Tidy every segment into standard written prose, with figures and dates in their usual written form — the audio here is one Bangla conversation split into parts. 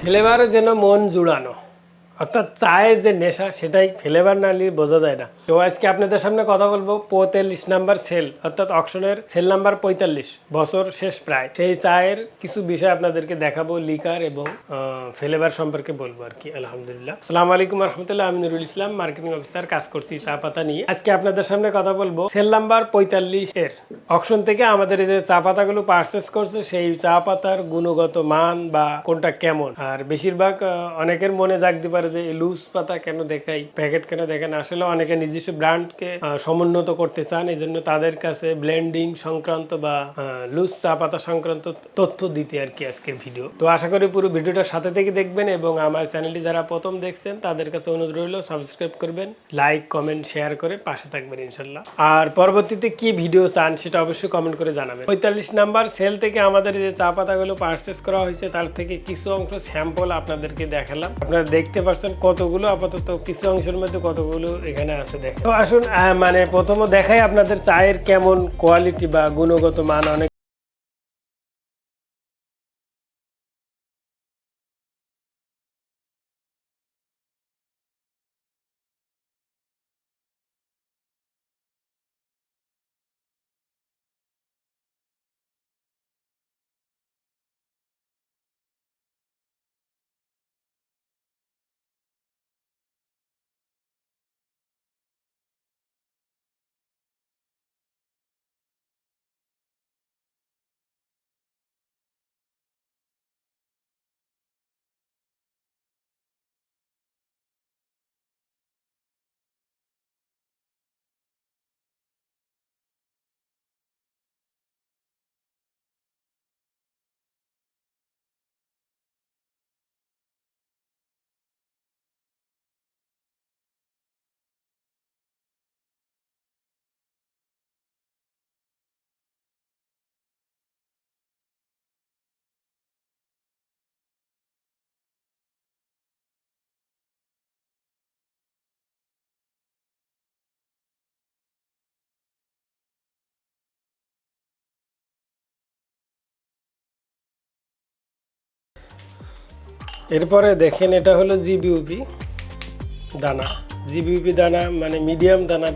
ফ্লেভারে যেন মন জুড়ানো, অর্থাৎ চায়ের যে নেশা সেটাই ফ্লেভার না নিয়ে বোঝা যায় না। তো আজকে আপনাদের সামনে কথা বলবো 45 নাম্বার সেল, অর্থাৎ অকশনের সেল নাম্বার 45, বছর শেষ প্রায়। সেই চায়ের কিছু বিষয় আপনাদেরকে দেখাবো, লিকার এবং ফ্লেভার সম্পর্কে বলবো আর কি। আলহামদুলিল্লাহ, আসসালামু আলাইকুম রহমতুল্লাহ। আমি নুরুল ইসলাম, মার্কেটিং অফিসার, কাজ করছি চা পাতা নিয়ে। আজকে আপনাদের সামনে কথা বলবো সেল নাম্বার 45 এর অকশন থেকে আমাদের এই যে চা পাতাগুলো পারচেস করছে সেই চা পাতার গুণগত মান বা কোনটা কেমন। আর বেশিরভাগ অনেকের মনে জাগতে পারে যে লুজ পাতা কেন দেখাই, প্যাকেট কেন দেখেন। আসলে অনেকে নিজস্ব ব্র্যান্ডকে সমুন্নত করতে চান, এই জন্য তাদের কাছে ব্লেন্ডিং সংক্রান্ত বা লুজ চা পাতা সংক্রান্ত তথ্য দিতে আর কি আজকের ভিডিও। তো আশা করি পুরো ভিডিওটার সাথে থেকে দেখবেন এবং আমার চ্যানেলটি যারা প্রথম দেখছেন তাদের কাছে অনুরোধ রইল সাবস্ক্রাইব করবেন, লাইক কমেন্ট শেয়ার করে পাশে থাকবেন ইনশাল্লাহ। আর পরবর্তীতে কি ভিডিও চান সেটা অবশ্যই কমেন্ট করে জানাবেন। 45 নাম্বার সেল থেকে আমাদের যে চা পাতাগুলো পারচেস করা হয়েছে তার থেকে কিছু অংশ স্যাম্পল আপনাদেরকে দেখালাম। আপনারা দেখতে পাচ্ছেন কতগুলো, আপাতত কিছু অংশের মধ্যে কতগুলো এখানে আছে দেখেন। তো আসুন মানে প্রথমে দেখাই আপনাদের চায়ের কেমন কোয়ালিটি বা গুণগত মান। অনেক এরপরে দেখেন এটা হলো জিবিউপি দানা। জিবিউপি দানা মানে মিডিয়াম দানা।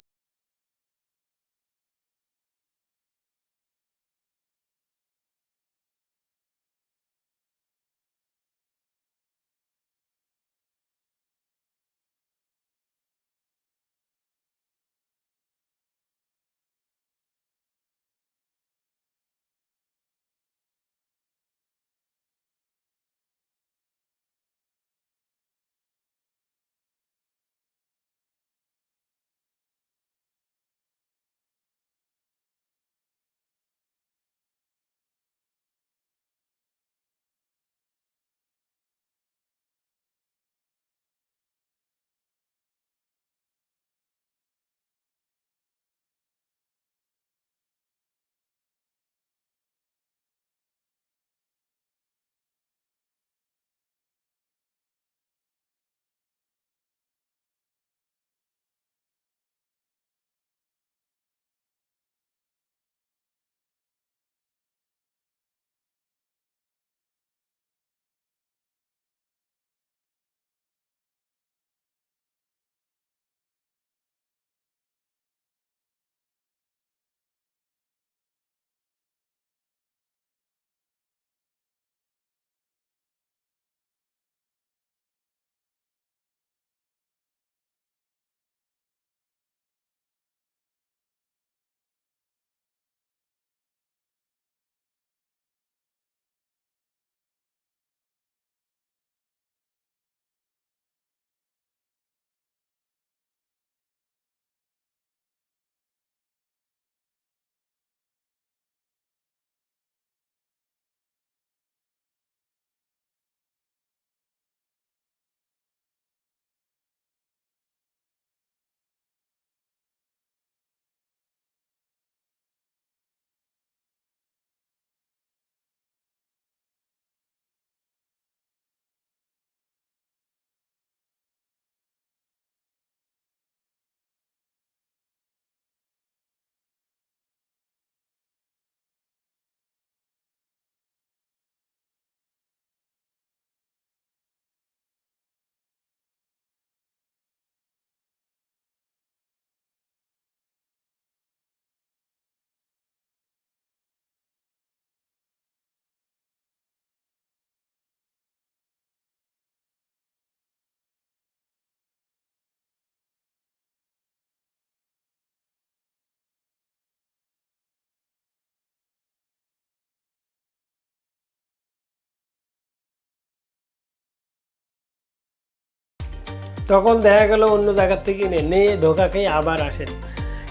তখন দেখা গেল অন্য জায়গার থেকে নিয়ে ধোকা খেয়ে আবার আসেন।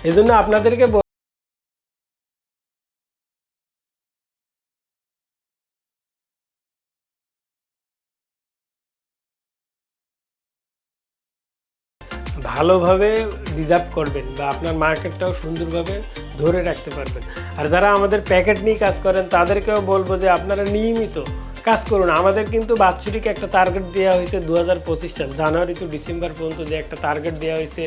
এজন্য আপনাদেরকে ভালোভাবে রিজার্ভ করবেন বা আপনার মার্কেটটাও সুন্দরভাবে ধরে রাখতে পারবেন। আর যারা আমাদের প্যাকেট নিয়ে কাজ করেন তাদেরকেও বলবো যে আপনারা নিয়মিত কাজ করুন। আমাদের কিন্তু বাৎসরিক একটা টার্গেট দেওয়া হয়েছে 2025 সাল জানুয়ারি টু ডিসেম্বর পর্যন্ত যে একটা টার্গেট দেওয়া হয়েছে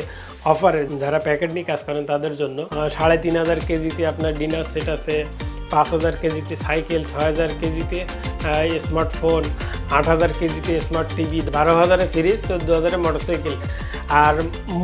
অফারে, যারা প্যাকেট নিয়ে কাজ করেন তাদের জন্য 3,500 কেজিতে আপনার ডিনার সেট আছে, 5,000 কেজিতে সাইকেল, 6,000 কেজিতে স্মার্টফোন, 8,000 কেজিতে স্মার্ট টিভি, 12,000 ফ্রিজ, 14,000 মোটরসাইকেল। আর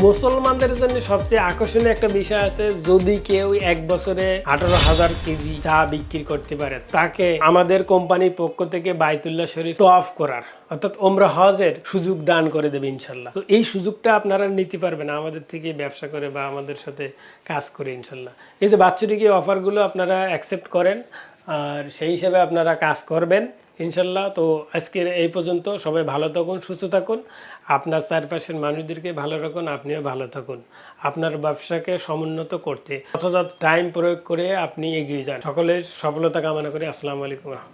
মুসলমানদের জন্য সবচেয়ে আকর্ষণীয় একটা বিষয় আছে, যদি কেউ এক বছরে 18,000 কেজি চা বিক্রি করতে পারে তাকে আমাদের কোম্পানির পক্ষ থেকে বাইতুল্লাহ শরীফ তওয়াফ করার অর্থাৎ ওমরা হজের সুযোগ দান করে দেবে ইনশাল্লাহ। তো এই সুযোগটা আপনারা নিতে পারবেন আমাদের থেকে ব্যবসা করে বা আমাদের সাথে কাজ করে ইনশাল্লাহ। এই যে বাৎসরিক এই অফারগুলো আপনারা অ্যাকসেপ্ট করেন আর সেই হিসাবে আপনারা কাজ করবেন ইনশাল্লাহ। তো আজকের এই পর্যন্ত, সবাই ভালো থাকুন, সুস্থ থাকুন, আপনার চারপাশের মানুষদেরকে ভালো রাখুন, আপনিও ভালো থাকুন। আপনার ব্যবসাকে সমুন্নত করতে যথাযথ টাইম প্রয়োগ করে আপনি এগিয়ে যান। সকলের সফলতা কামনা করে আসসালামু আলাইকুম।